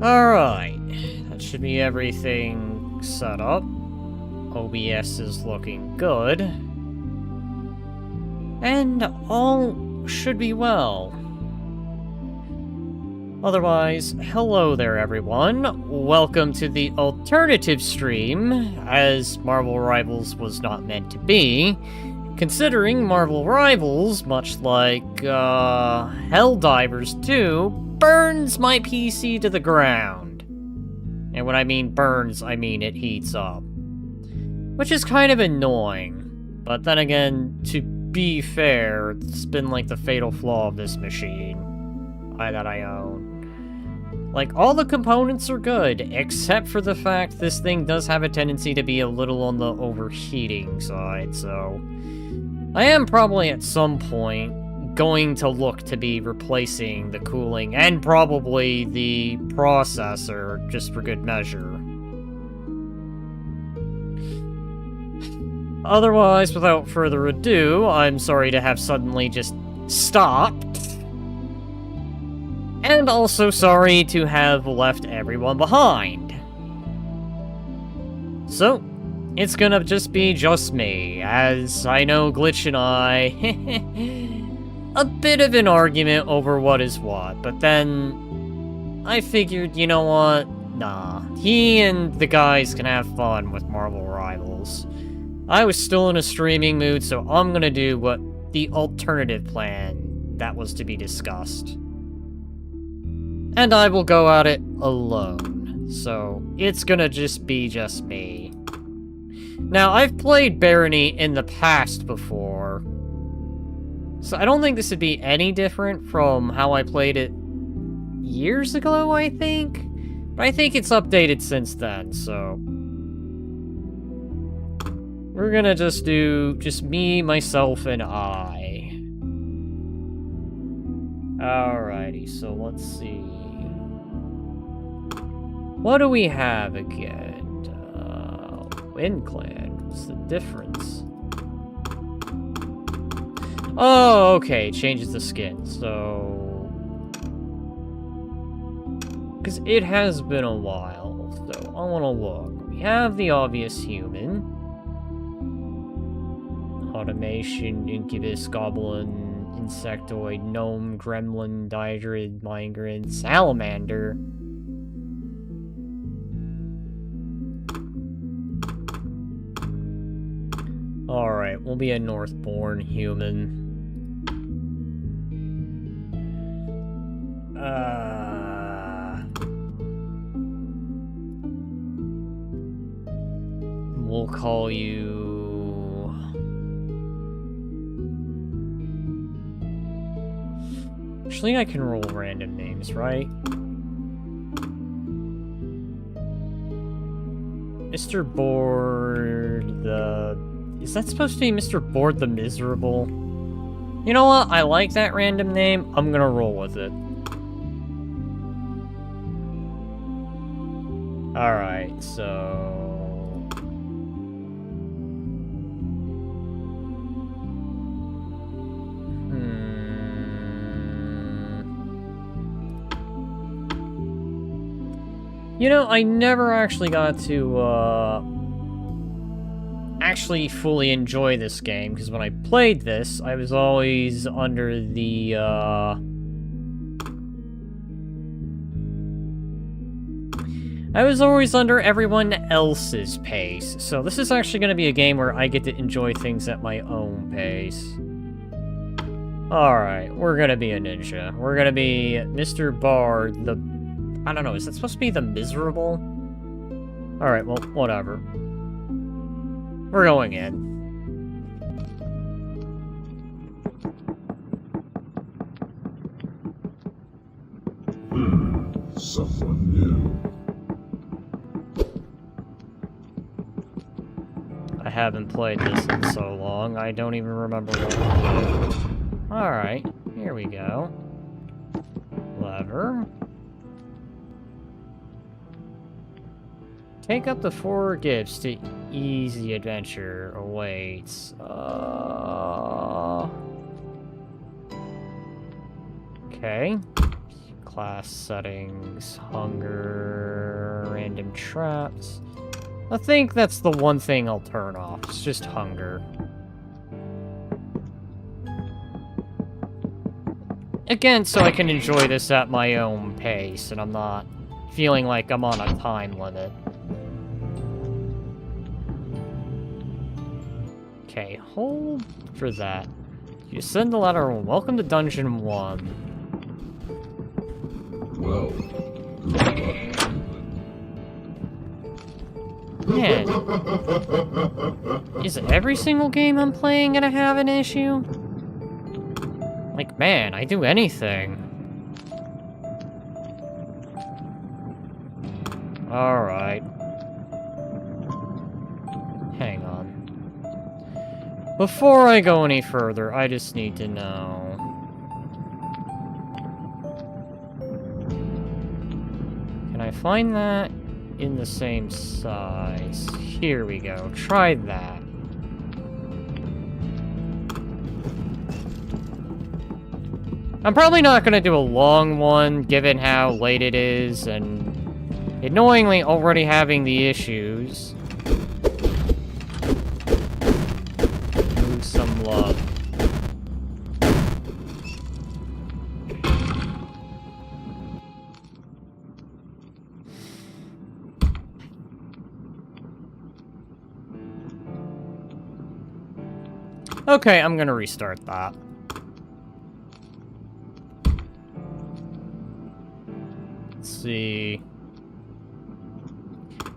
Alright, that should be everything set up. OBS is looking good. And all should be well. Otherwise, hello there everyone. Welcome to the alternative stream, as Marvel Rivals was not meant to be. Considering Marvel Rivals, much like Helldivers 2, burns my PC to the ground. And when I mean burns, I mean it heats up. Which is kind of annoying. But then again, to be fair, it's been like the fatal flaw of this machine that I own. Like, all the components are good, except for the fact this thing does have a tendency to be a little on the overheating side, so I am probably at some point going to look to be replacing the cooling and probably the processor just for good measure. Otherwise, without further ado, I'm sorry to have suddenly just stopped. And also sorry to have left everyone behind. So, it's gonna just be just me, as I know Glitch and I a bit of an argument over what is what, but then I figured, you know what? Nah, he and the guys can have fun with Marvel Rivals. I was still in a streaming mood, so I'm gonna do what the alternative plan that was to be discussed. And I will go at it alone, so it's gonna just be just me. Now, I've played Barony in the past before, so I don't think this would be any different from how I played it years ago, I think? But I think it's updated since then, so we're gonna just do just me, myself, and I. Alrighty, so let's see. What do we have again? Wind Clan. What's the difference? Oh, okay. Changes the skin, so because it has been a while, so I want to look. We have the obvious human. Automation, Incubus, Goblin, Insectoid, Gnome, Gremlin, Dihydrid, Migrant, Salamander. Alright, we'll be a Northborn human. We'll call you... Actually, I can roll random names, right? Mr. Board the... Is that supposed to be Mr. Board the Miserable? You know what? I like that random name. I'm gonna roll with it. Alright, so... You know, I never actually got to, actually fully enjoy this game, because when I played this, I was always under the, I was always under everyone else's pace, so this is actually going to be a game where I get to enjoy things at my own pace. Alright, we're going to be a ninja. We're going to be Mr. Bard, the... I don't know, is that supposed to be the miserable? Alright, well, whatever. We're going in. Someone new. I haven't played this in so long, I don't even remember what to do. Alright, here we go. Lever. Take up the 4 gifts to easy adventure awaits. Okay. class settings, hunger, random traps. I think that's the one thing I'll turn off. It's just hunger. Again, so I can enjoy this at my own pace, and I'm not feeling like I'm on a time limit. Okay, hold for that. You send the letter, welcome to Dungeon 1. Well, good luck. Man, is every single game I'm playing gonna have an issue? Like, man, I do anything. Alright. Hang on. Before I go any further, I just need to know. Can I find that in the same size? Here we go. Try that. I'm probably not going to do a long one, given how late it is, and annoyingly already having the issues. Lose some love. Okay, I'm going to restart that. See.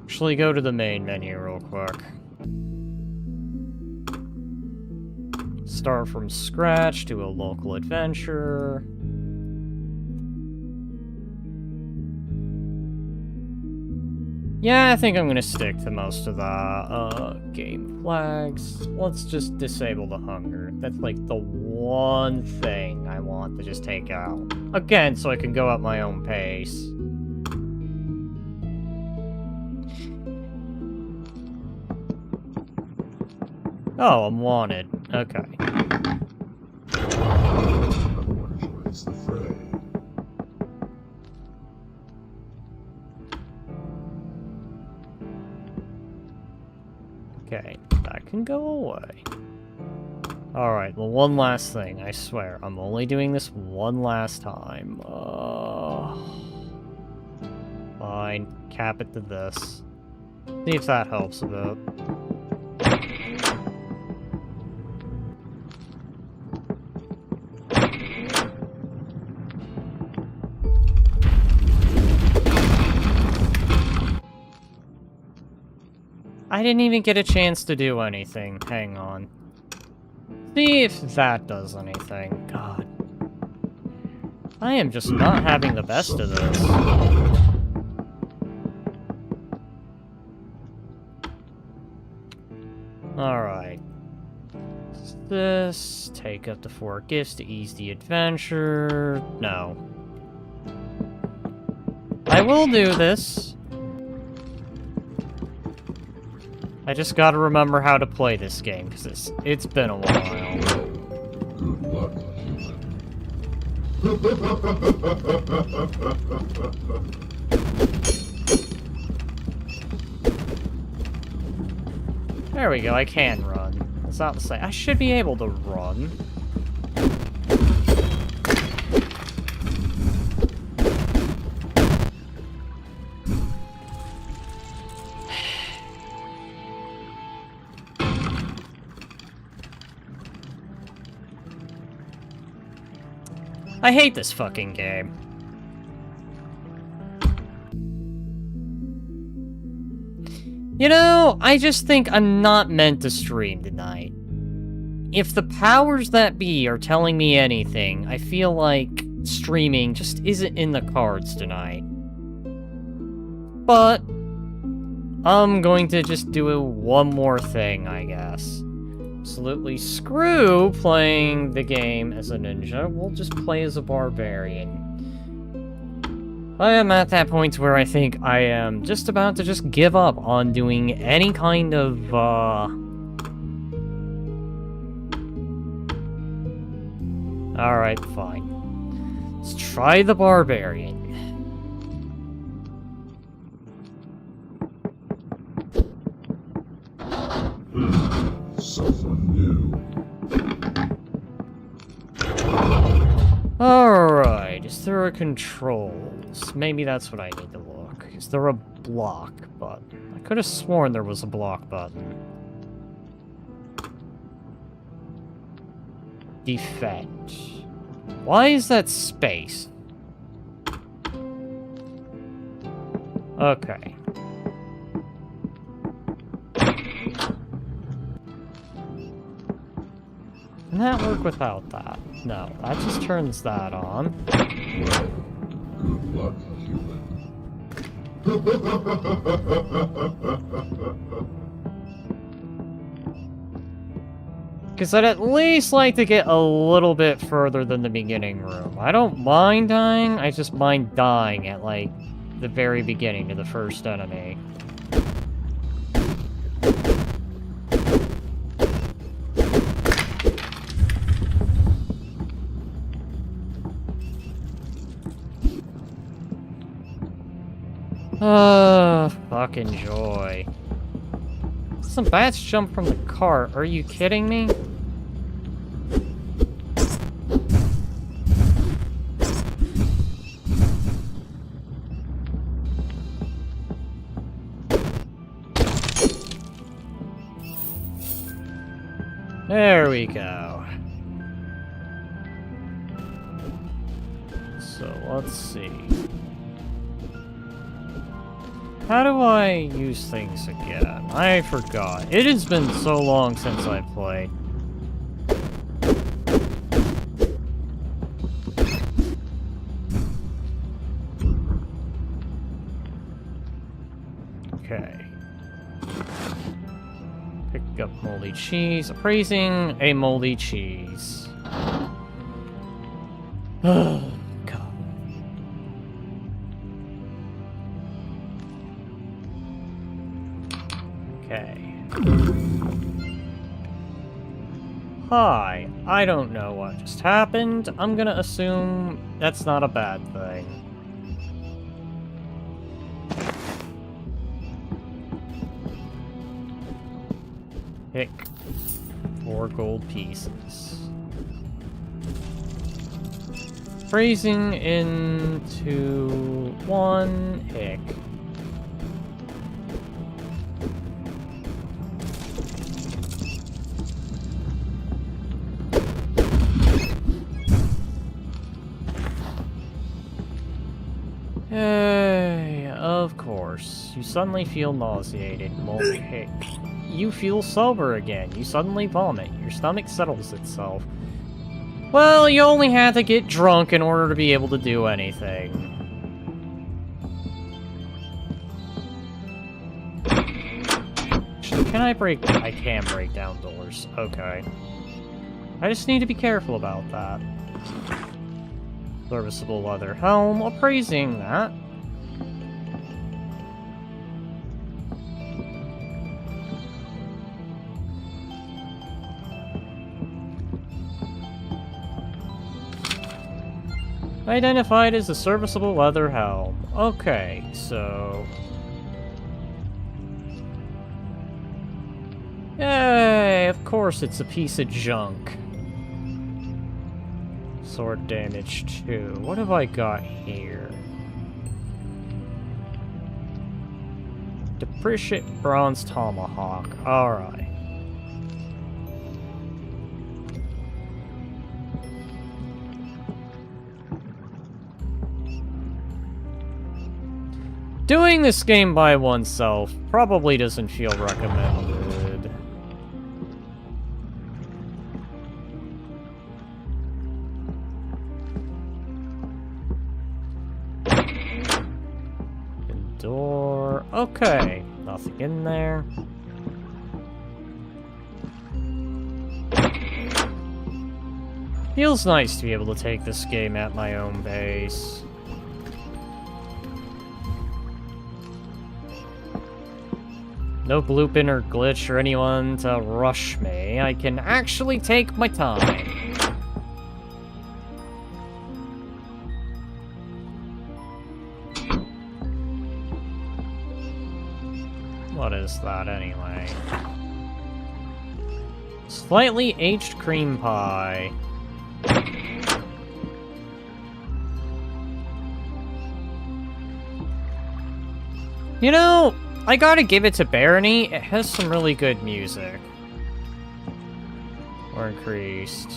Actually, go to the main menu real quick. Start from scratch, do a local adventure. Yeah, I think I'm gonna stick to most of the game flags. Let's just disable the hunger. That's like the one thing I want to just take out. Again, so I can go at my own pace. Oh, I'm wanted. Okay. Joins the fray. Okay, that can go away. Alright, well, one last thing, I swear. I'm only doing this one last time. Fine, cap it to this. See if that helps a bit. I didn't even get a chance to do anything. Hang on. See if that does anything. God. I am just not having the best of this. Alright. This. Take up to 4 gifts to ease the adventure. No. I will do this. I just gotta remember how to play this game, because it's been a while. Good luck, There we go, I can run. That's not to say, I should be able to run. I hate this fucking game. You know, I just think I'm not meant to stream tonight. If the powers that be are telling me anything, I feel like streaming just isn't in the cards tonight. But I'm going to just do one more thing, I guess. Absolutely screw playing the game as a ninja. We'll just play as a barbarian. I am at that point where I think I am just about to just give up on doing any kind of, Alright, fine. Let's try the Barbarian. Someone new. Alright, is there a controls? Maybe that's what I need to look. Is there a block button? I could have sworn there was a block button. Defend. Why is that space? Okay. Can that work without that? No, that just turns that on. Well, good luck, human. Because I'd at least like to get a little bit further than the beginning room. I don't mind dying, I just mind dying at, like, the very beginning to the first enemy. Fucking joy. Some bats jump from the cart. Are you kidding me? There we go. So let's see. How do I use things again? I forgot. It has been so long since I played. Okay. Pick up moldy cheese. Appraising a moldy cheese. Oh, God. Okay. Hi. I don't know what just happened. I'm gonna assume that's not a bad thing. Pick 4 gold pieces. Phrasing into 1 hick. Hey, of course. You suddenly feel nauseated. Okay. You feel sober again. You suddenly vomit. Your stomach settles itself. Well, you only had to get drunk in order to be able to do anything. Can I break... I can break down doors. Okay. I just need to be careful about that. Serviceable leather helm. Appraising that. Identified as a serviceable leather helm. Okay, so... Yay, of course it's a piece of junk. Sword damage 2. What have I got here? Depreciate bronze tomahawk. Alright. Doing this game by oneself probably doesn't feel recommended. Door. Okay, nothing in there. Feels nice to be able to take this game at my own pace. No blooping or glitch or anyone to rush me. I can actually take my time. What is that, anyway? Slightly aged cream pie. You know, I gotta give it to Barony. It has some really good music. Or increased.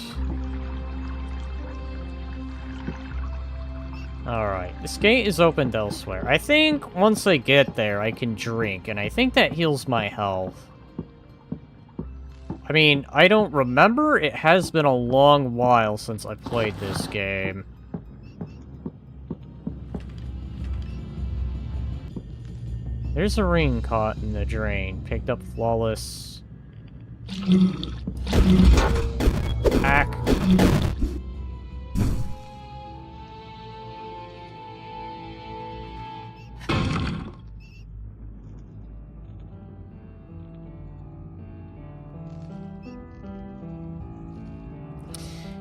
Alright, this gate is opened elsewhere. I think once I get there, I can drink, and I think that heals my health. I mean, I don't remember. It has been a long while since I played this game. There's a ring caught in the drain. Picked up flawless. Hack.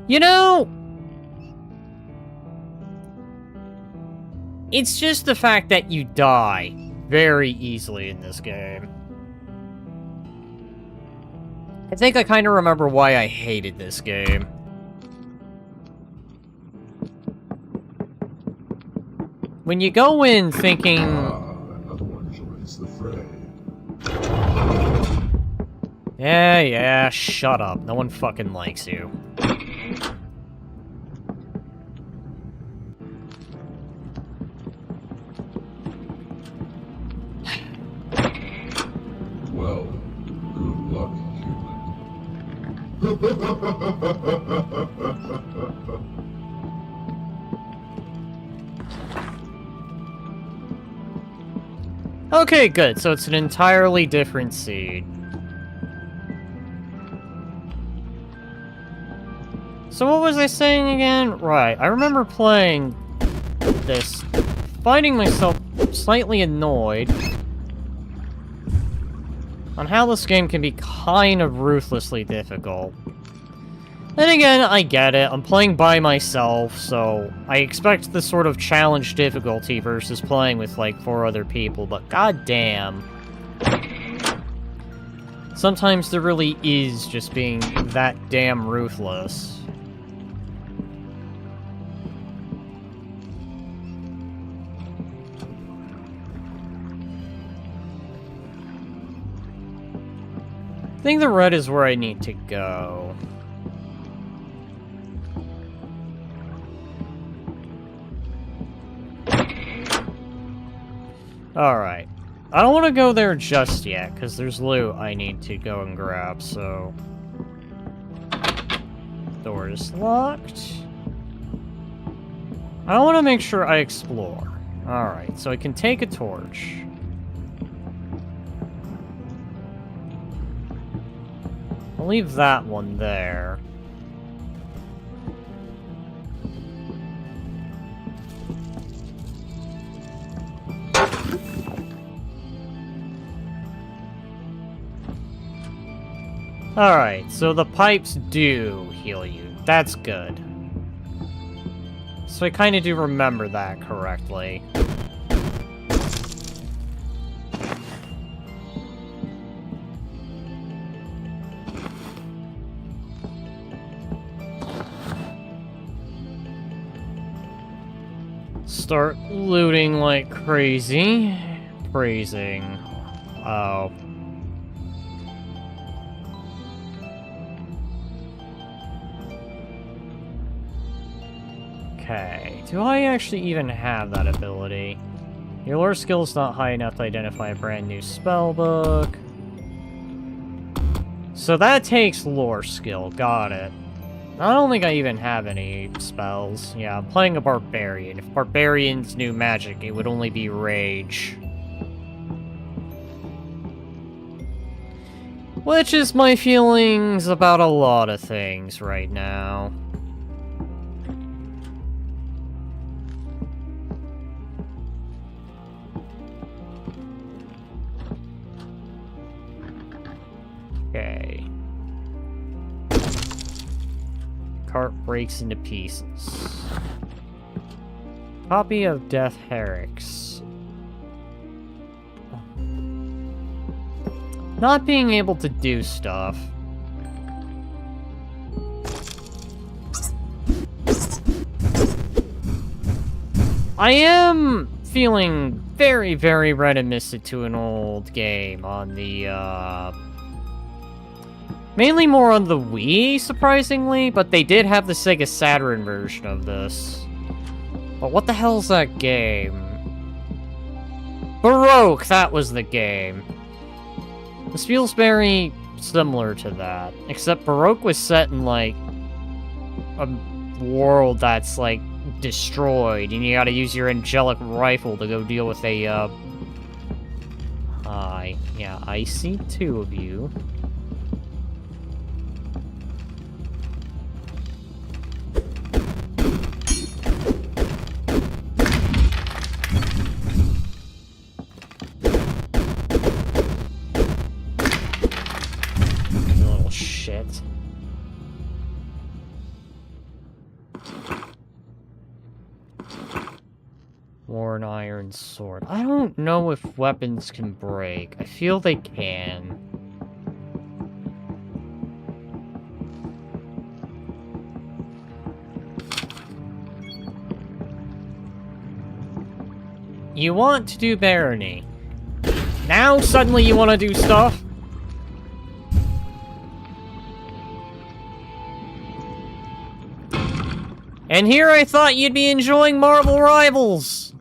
You know, it's just the fact that you die very easily in this game. I think I kind of remember why I hated this game. When you go in thinking... another one joins the fray. Yeah, shut up. No one fucking likes you. Well, good luck, human. Okay, good. So it's an entirely different seed. So what was I saying again? Right, I remember playing this, finding myself slightly annoyed on how this game can be kind of ruthlessly difficult. Then again, I get it. I'm playing by myself, so I expect this sort of challenge difficulty versus playing with, like, 4 other people, but goddamn. Sometimes there really is just being that damn ruthless. I think the red is where I need to go. Alright. I don't want to go there just yet, because there's loot I need to go and grab, so... Door is locked. I want to make sure I explore. Alright, so I can take a torch. I'll leave that one there. Alright, so the pipes do heal you. That's good. So I kind of do remember that correctly. Start looting like crazy. Praising. Oh. Okay, do I actually even have that ability? Your lore skill is not high enough to identify a brand new spell book. So that takes lore skill, got it. I don't think I even have any spells. Yeah, I'm playing a barbarian. If barbarians knew magic, it would only be rage. Which is my feelings about a lot of things right now. Okay. Cart breaks into pieces. Copy of Death Herricks. not being able to do stuff. I am feeling very, very reminiscent to an old game on the, mainly more on the Wii, surprisingly, but they did have the Sega Saturn version of this. But what the hell's that game? Baroque, that was the game. This feels very similar to that, except Baroque was set in, like, a world that's, like, destroyed, and you gotta use your angelic rifle to go deal with a, yeah, I see two of you. You little shit. Worn iron sword. I don't know if weapons can break. I feel they can. You want to do Barony. Now suddenly you want to do stuff? And here I thought you'd be enjoying Marvel Rivals!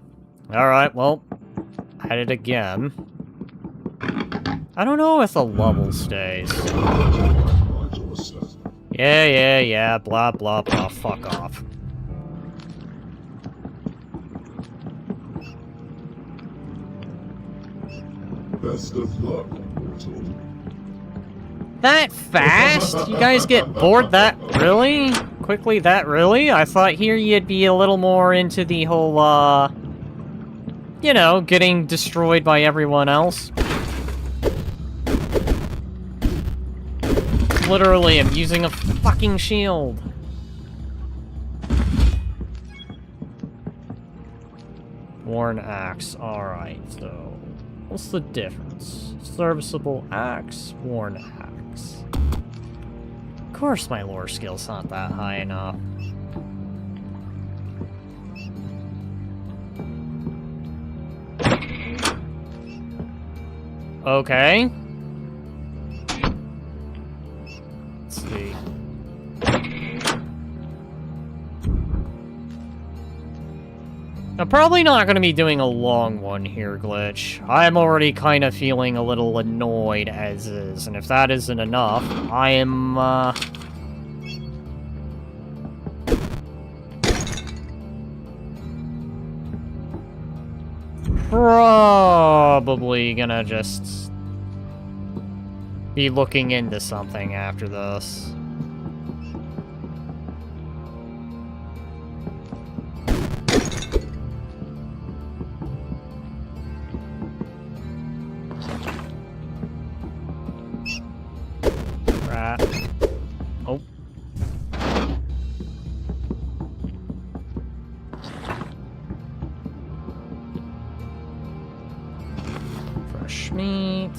Alright, well, at it again. I don't know if the level stays. Yeah, blah, blah, blah, fuck off. Best of luck, mortal. That fast? You guys get bored that really? Quickly that really? I thought here you'd be a little more into the whole, you know, getting destroyed by everyone else. Literally, I'm using a fucking shield. Worn axe. Alright, so... what's the difference? Serviceable axe, worn axe. Of course my lore skill's not that high enough. Okay. Let's see. I'm probably not going to be doing a long one here, Glitch. I'm already kind of feeling a little annoyed as is, and if that isn't enough, I am, probably gonna just be looking into something after this. Right. Oh. Fresh meat.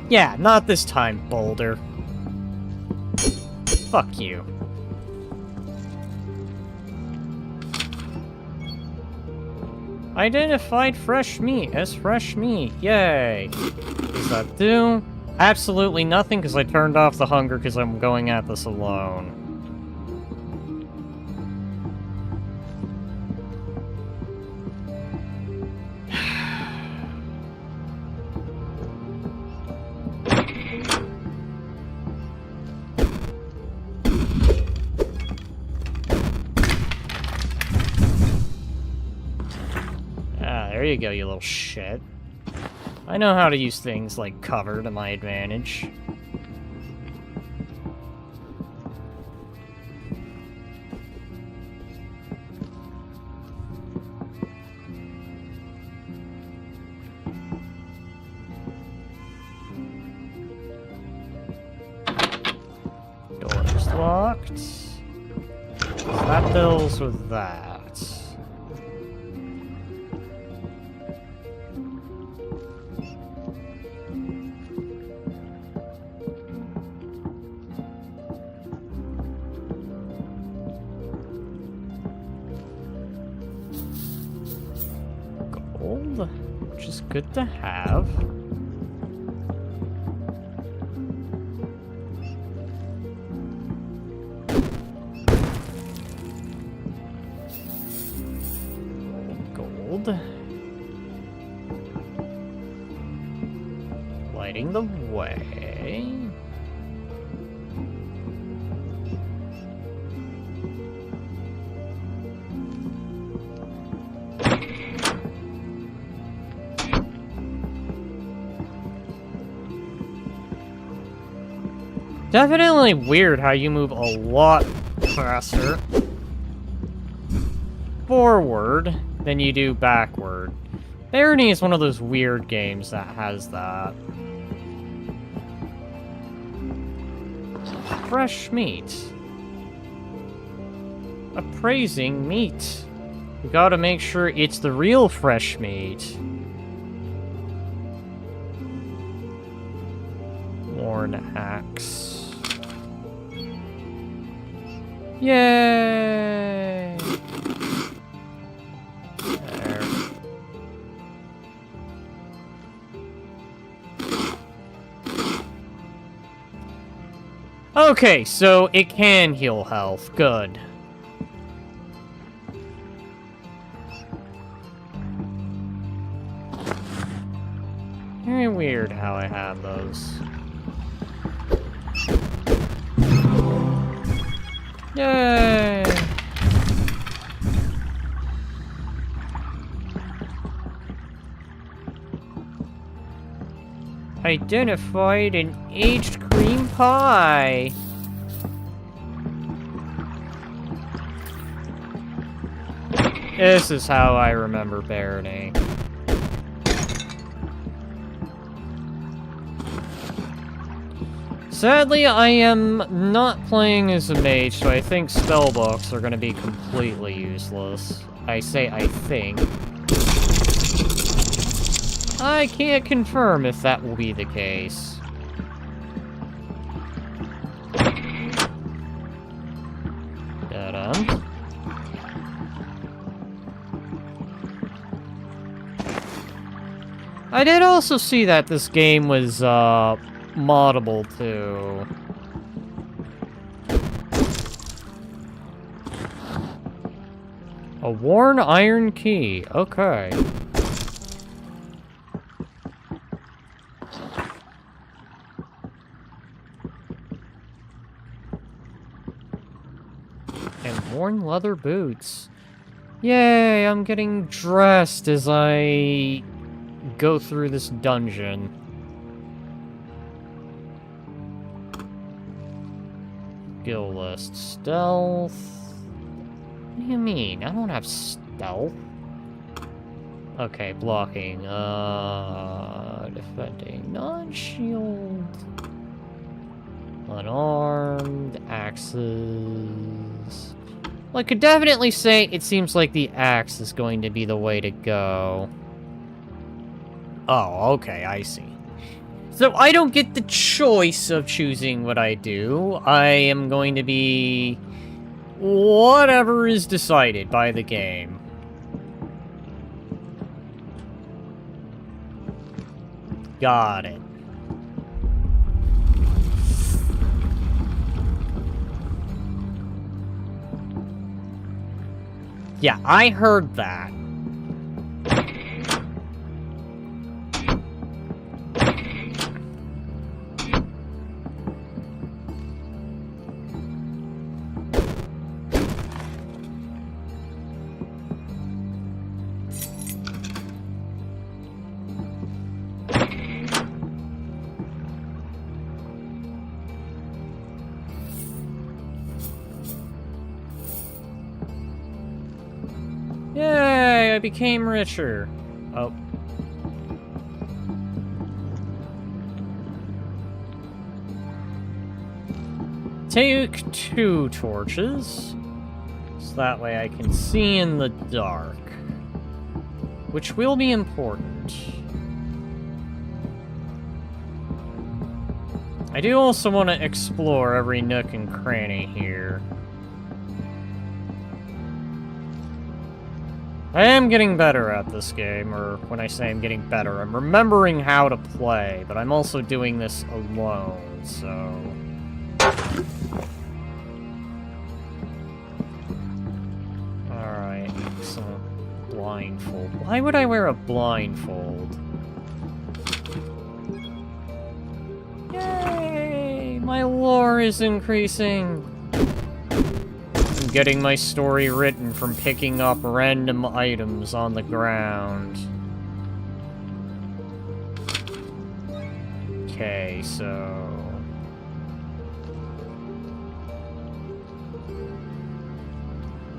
Yeah, not this time, Boulder. Fuck you. Identified fresh meat as fresh meat. Yay. What does that do? Absolutely nothing, because I turned off the hunger because I'm going at this alone. There you go, you little shit. I know how to use things like cover to my advantage. Door's locked. That deals with that. which is good to have. Gold. Lighting the way. Definitely weird how you move a lot faster forward than you do backward. Barony is one of those weird games that has that. Fresh meat. Appraising meat. We gotta make sure it's the real fresh meat. Worn axe. Yay! There. Okay, so it can heal health. Good. Very weird how I have those. Yay! Identified an aged cream pie. This is how I remember Barony. Sadly, I am not playing as a mage, so I think spellbooks are going to be completely useless. I say I think. I can't confirm if that will be the case. Ta-da. I did also see that this game was, moddable too. A worn iron key. Okay. And worn leather boots. Yay, I'm getting dressed as I go through this dungeon. Skill list. Stealth. What do you mean? I don't have stealth. Okay, blocking. Defending. Non-shield. Unarmed. Axes. Well, I could definitely say it seems like the axe is going to be the way to go. Oh, okay, I see. So I don't get the choice of choosing what I do. I am going to be whatever is decided by the game. Got it. Yeah, I heard that. Yay, I became richer. Oh. Take 2 torches. So that way I can see in the dark. Which will be important. I do also want to explore every nook and cranny here. I am getting better at this game, or when I say I'm getting better, I'm remembering how to play, but I'm also doing this alone, so... Alright, excellent. Blindfold. Why would I wear a blindfold? Yay! My lore is increasing! I'm getting my story written from picking up random items on the ground. Okay, so...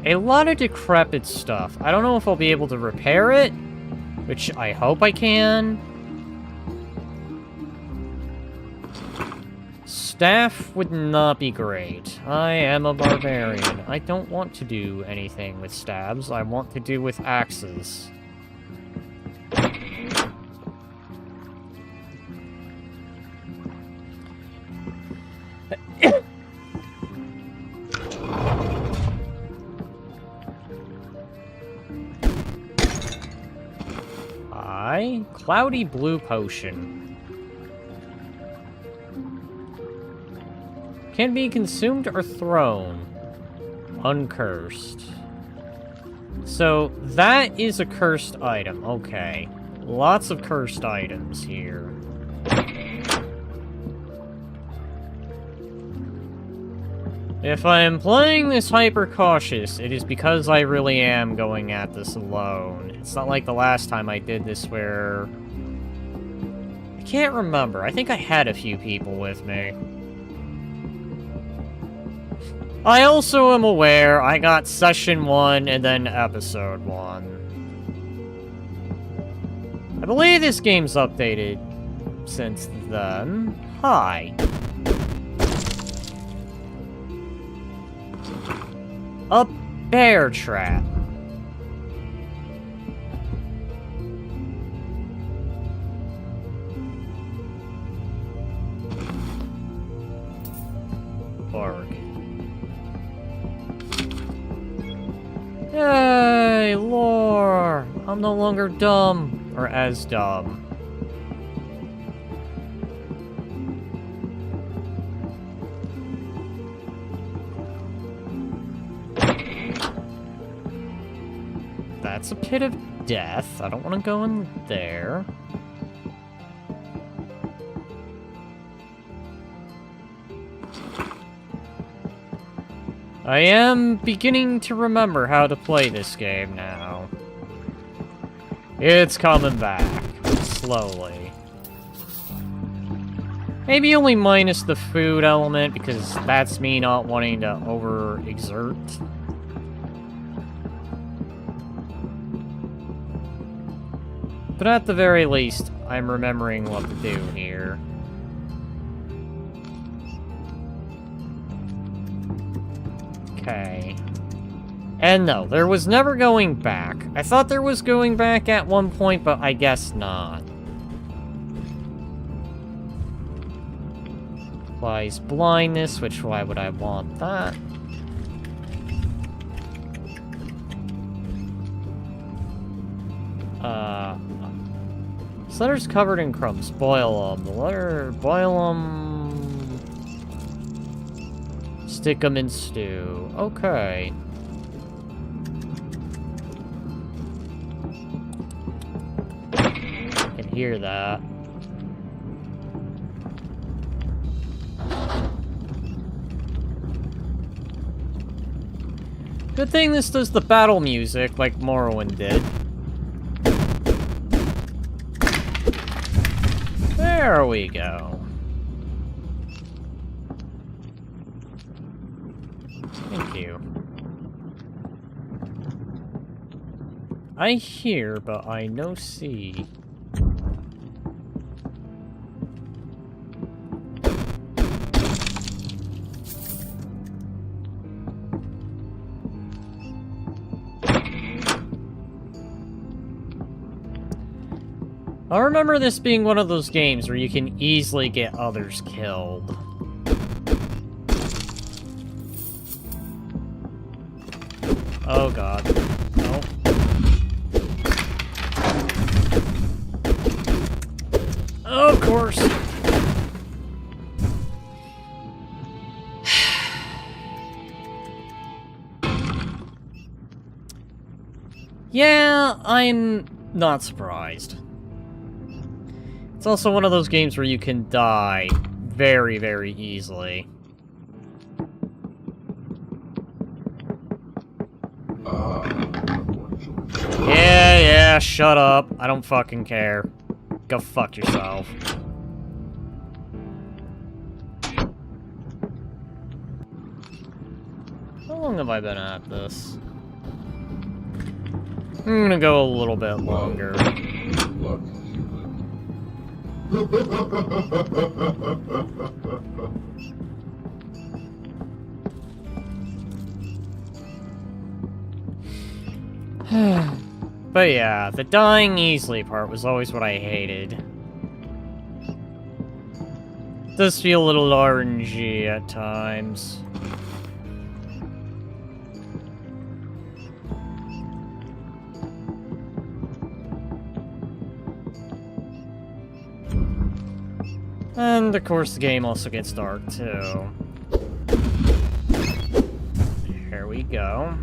a lot of decrepit stuff. I don't know if I'll be able to repair it, which I hope I can. Staff would not be great. I am a barbarian. I don't want to do anything with stabs. I want to do with axes. Cloudy blue potion. Can be consumed or thrown. Uncursed. So, that is a cursed item. Okay. Lots of cursed items here. If I am playing this hyper cautious, it is because I really am going at this alone. It's not like the last time I did this where... I can't remember. I think I had a few people with me. I also am aware I got Session 1 and then Episode 1. I believe this game's updated since then. Hi. A bear trap. Bark. Yay, lore! I'm no longer dumb, or as dumb. That's a pit of death. I don't want to go in there. I am beginning to remember how to play this game now. It's coming back, slowly. Maybe only minus the food element, because that's me not wanting to overexert. But at the very least, I'm remembering what to do here. Okay. And no, there was never going back. I thought there was going back at one point, but I guess not. Applies blindness, which why would I want that? This letter's covered in crumbs. Boil them. The letter... boil them... stick them in stew. Okay. I can hear that. Good thing this does the battle music like Morrowind did. There we go. Thank you. I hear, but I no see. I remember this being one of those games where you can easily get others killed. Oh god. No. course. Yeah, I'm not surprised. It's also one of those games where you can die very, very easily. Yeah, shut up. I don't fucking care. Go fuck yourself. How long have I been at this? I'm gonna go a little bit longer. Luck, human. But yeah, the dying easily part was always what I hated. Does feel a little RNG at times. And of course the game also gets dark too. Here we go.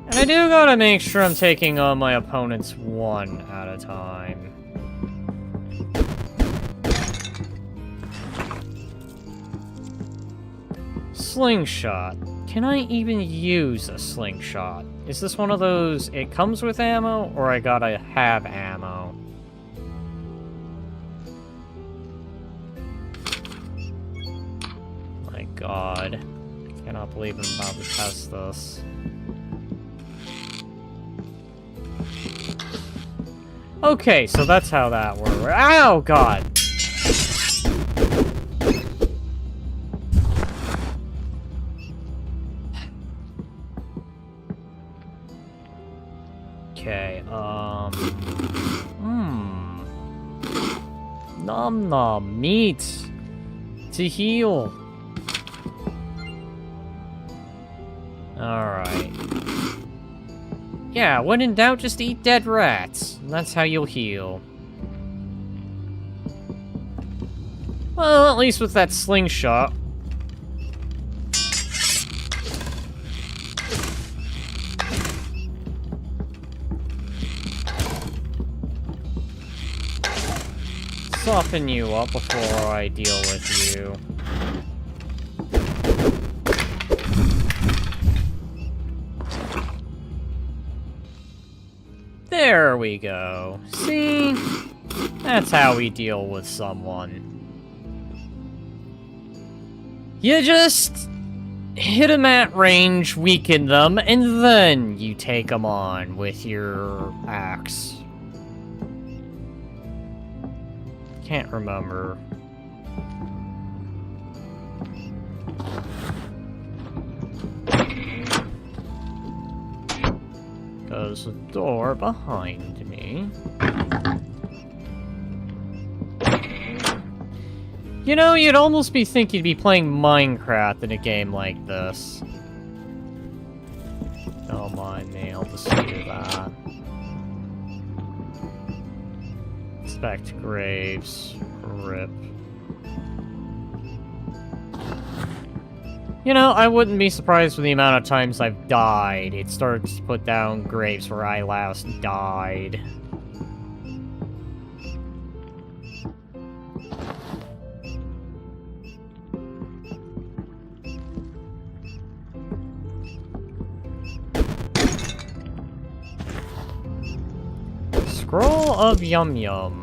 And I do gotta make sure I'm taking on my opponents one at a time. Slingshot. Can I even use a slingshot? Is this one of those, it comes with ammo, or I gotta have ammo? My god. I cannot believe I'm about to test this. Okay, so that's how that works. Ow, god! Okay, Nom nom, meat! To heal! Alright. Yeah, when in doubt, just eat dead rats. That's how you'll heal. Well, at least with that slingshot. Soften you up before I deal with you. There we go. See? That's how we deal with someone. You just hit them at range, weaken them, and then you take them on with your axe. Can't remember. There's a door behind me. You know, you'd almost be thinking you'd be playing Minecraft in a game like this. Don't mind me, I'll just do that. Inspect graves. Rip. You know, I wouldn't be surprised with the amount of times I've died. It starts to put down graves where I last died. Scroll of Yum Yum.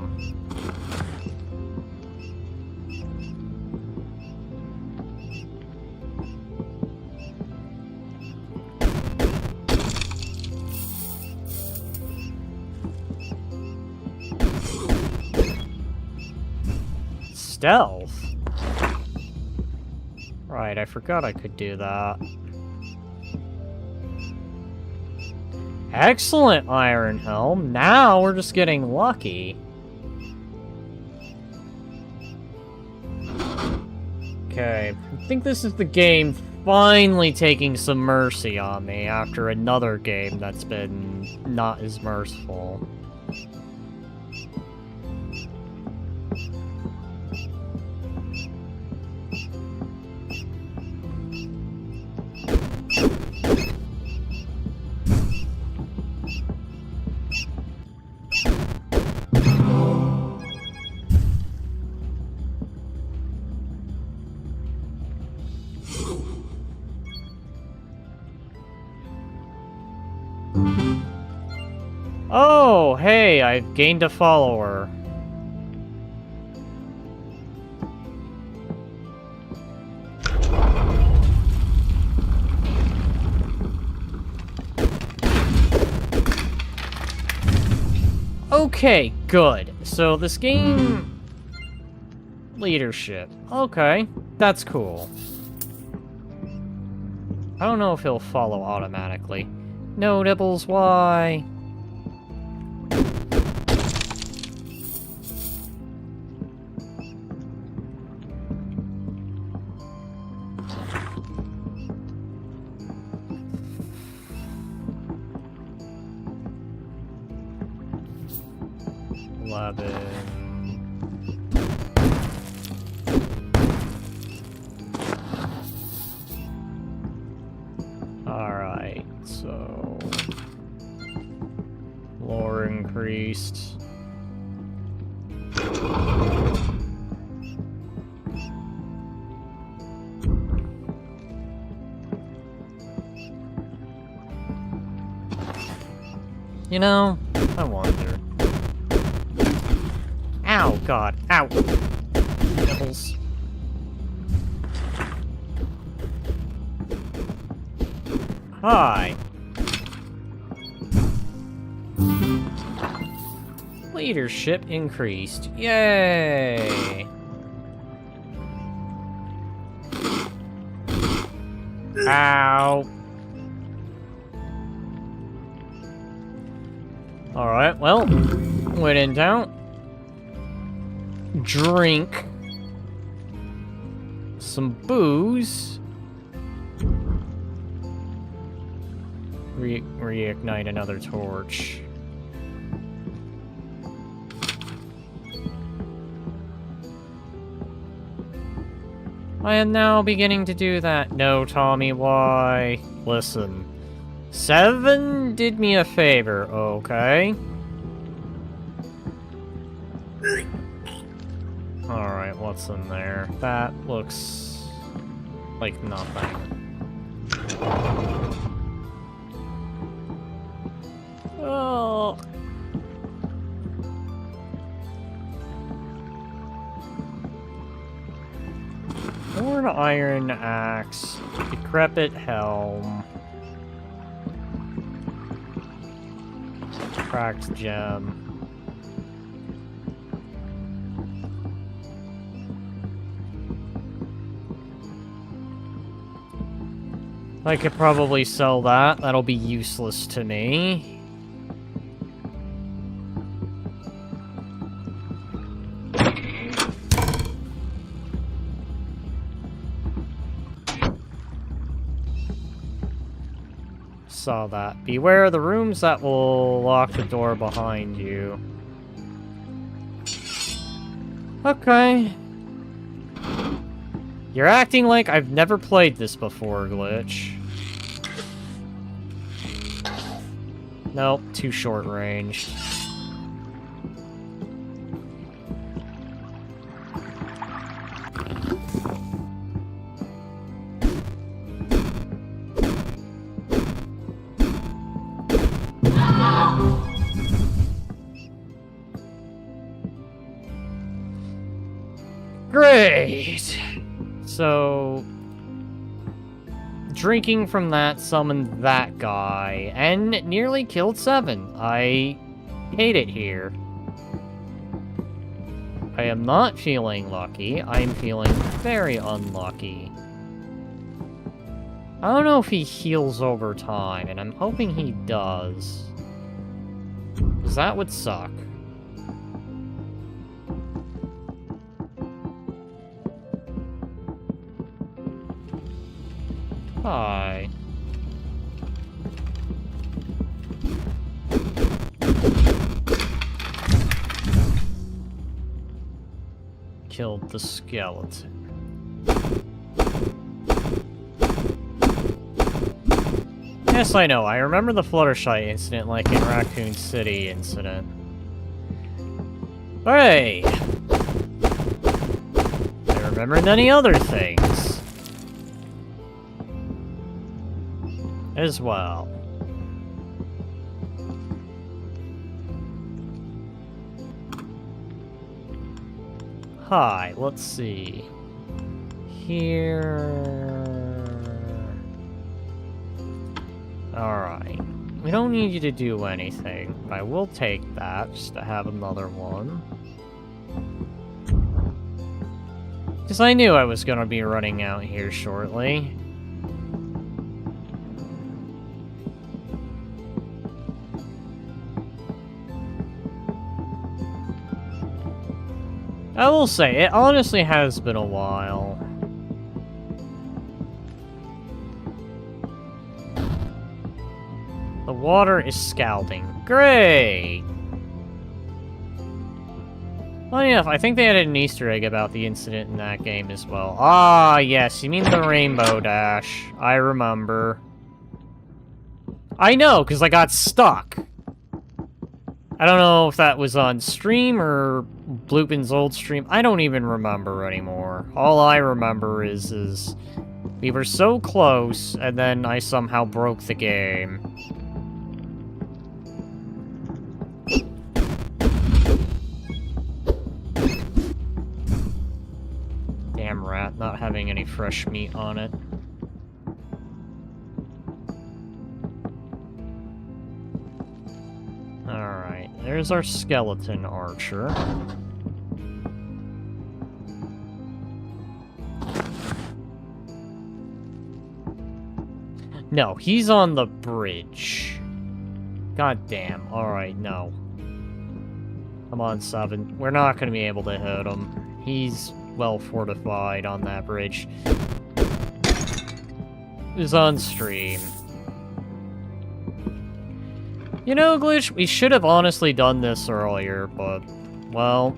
Stealth? Right, I forgot I could do that. Excellent, Iron Helm. Now we're just getting lucky. Okay, I think this is the game finally taking some mercy on me after another game that's been not as merciful. Oh, hey, I've gained a follower. Okay, good. So this game... Leadership. Okay, that's cool. I don't know if he'll follow automatically. No, Nibbles, why? Alright, so... lore increased. You know, I wonder. Ow, God. Ow. Nibbles. Hi. Leadership increased. Yay! Ow. Alright, well, when in doubt, drink some booze. Reignite another torch. I am now beginning to do that. No, Tommy, why? Listen. 7 did me a favor, okay? Alright, what's in there? That looks like nothing. Oh. Worn iron axe, decrepit helm, cracked gem. I could probably sell that. That'll be useless to me. Saw that. Beware the rooms that will lock the door behind you. Okay. You're acting like I've never played this before, Glitch. Nope, too short range. Great! So... drinking from that summoned that guy, and nearly killed 7. I hate it here. I am not feeling lucky, I am feeling very unlucky. I don't know if he heals over time, and I'm hoping he does. Because that would suck. Hi. Killed the skeleton. Yes, I know. I remember the Fluttershy incident like in Raccoon City incident. Hey! I remember many other things. As well. Hi, let's see. Here... Alright. We don't need you to do anything. I will take that, just to have another one. Because I knew I was gonna be running out here shortly. I will say, it honestly has been a while. The water is scalding. Great! Funny enough, I think they added an Easter egg about the incident in that game as well. Ah, yes, you mean the Rainbow Dash. I remember. I know, because I got stuck. I don't know if that was on stream or Bloopin's old stream. I don't even remember anymore. All I remember is we were so close, and then I somehow broke the game. Damn rat, not having any fresh meat on it. Alright, there's our skeleton archer. No, he's on the bridge. God damn. Alright, no. Come on, 7. We're not going to be able to hit him. He's well fortified on that bridge. He's on stream. You know, Glitch, we should have honestly done this earlier, but, well,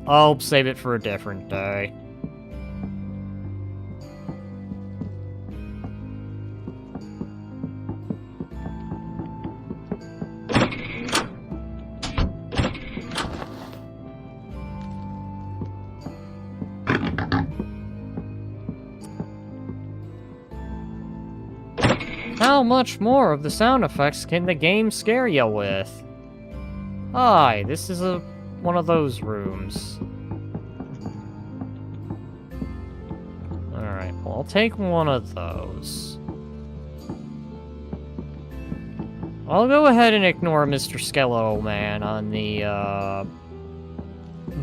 I'll save it for a different day. How much more of the sound effects can the game scare you with? Hi, this is one of those rooms. Alright, well, I'll take one of those. I'll go ahead and ignore Mr. Skeletal Man on the,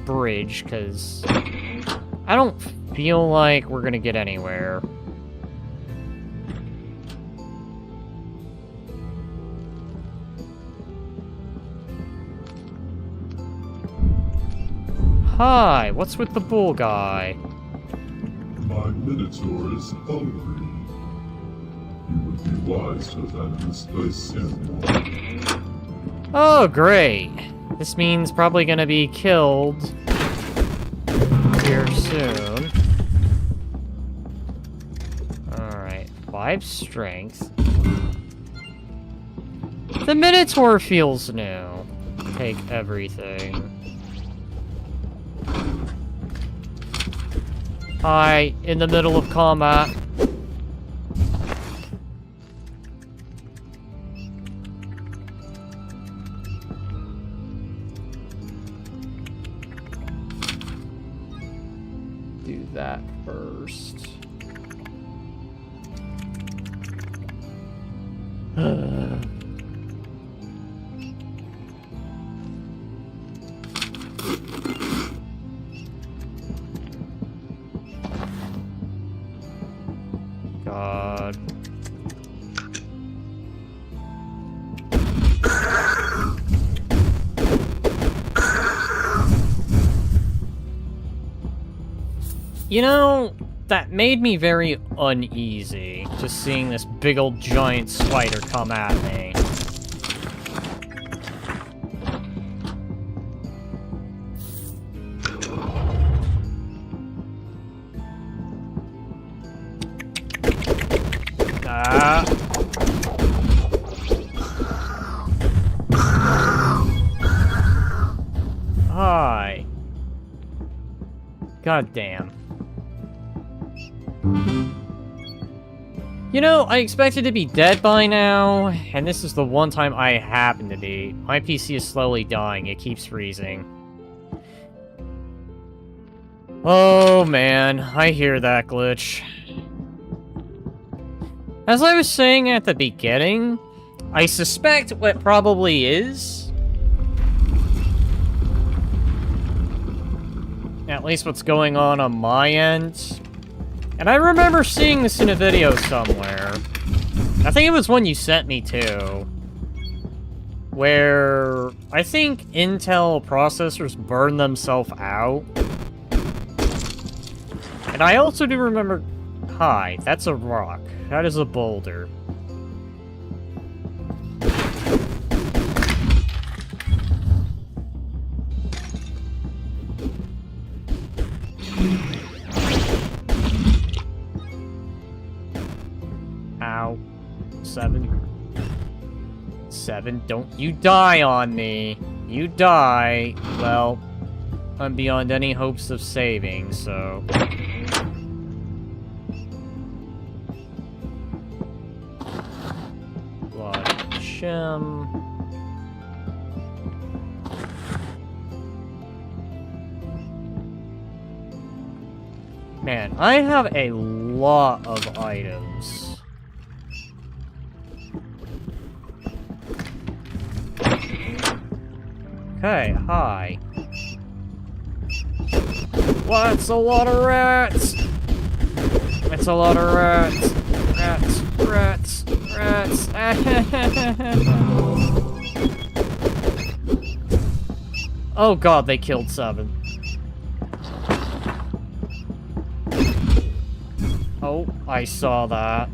bridge, because I don't feel like we're gonna get anywhere. Hi, what's with the bull guy? My Minotaur is hungry. You would be wise to abandon this place soon. Oh, great. This means probably gonna be killed here soon. Alright, 5 strength. The Minotaur feels new. Take everything. Hi, in the middle of combat. Do that first. God. You know, that made me very uneasy, just seeing this big old giant spider come at me. Hi. God damn. You know, I expected to be dead by now, and this is the one time I happen to be. My PC is slowly dying, it keeps freezing. Oh man, I hear that glitch. As I was saying at the beginning, I suspect what probably is, at least what's going on my end. And I remember seeing this in a video somewhere. I think it was one you sent me to. Where I think Intel processors burn themselves out. And I also do remember... Hi, that's a rock. That is a boulder. Ow. 7, don't you die on me. You die, well, I'm beyond any hopes of saving, so... Blood gem... Man, I have a lot of items. Okay, hi. What's a lot of rats? It's a lot of rats. Rats. Oh god, they killed 7. Oh, I saw that.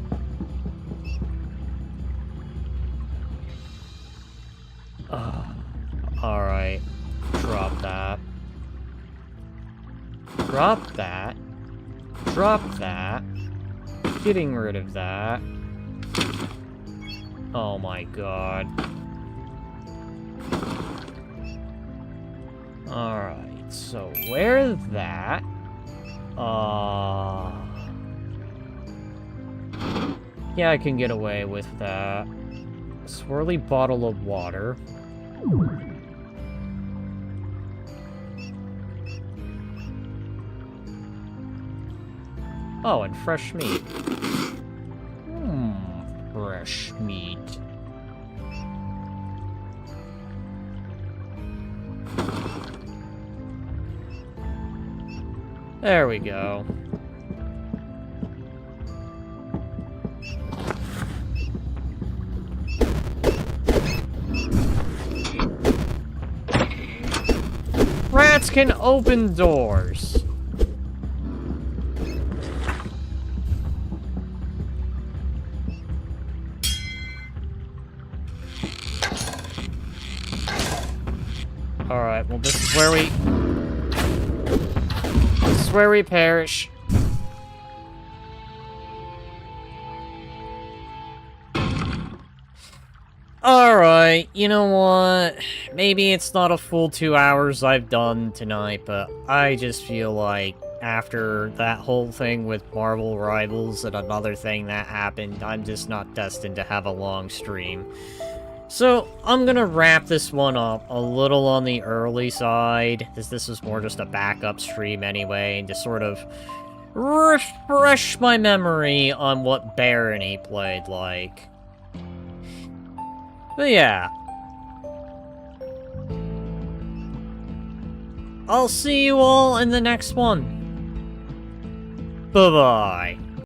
Alright. Drop that. Drop that. Drop that. Getting rid of that. Oh my god. Alright, so where's that? Yeah, I can get away with that. Swirly bottle of water. Oh, and fresh meat. Fresh meat. There we go. Rats can open doors. Alright, well this is where we perish. Alright, you know what? Maybe it's not a full 2 hours I've done tonight, but I just feel like after that whole thing with Marvel Rivals and another thing that happened, I'm just not destined to have a long stream. So, I'm gonna wrap this one up a little on the early side, as this was more just a backup stream anyway, and to sort of refresh my memory on what Barony played like. But yeah. I'll see you all in the next one. Bye-bye.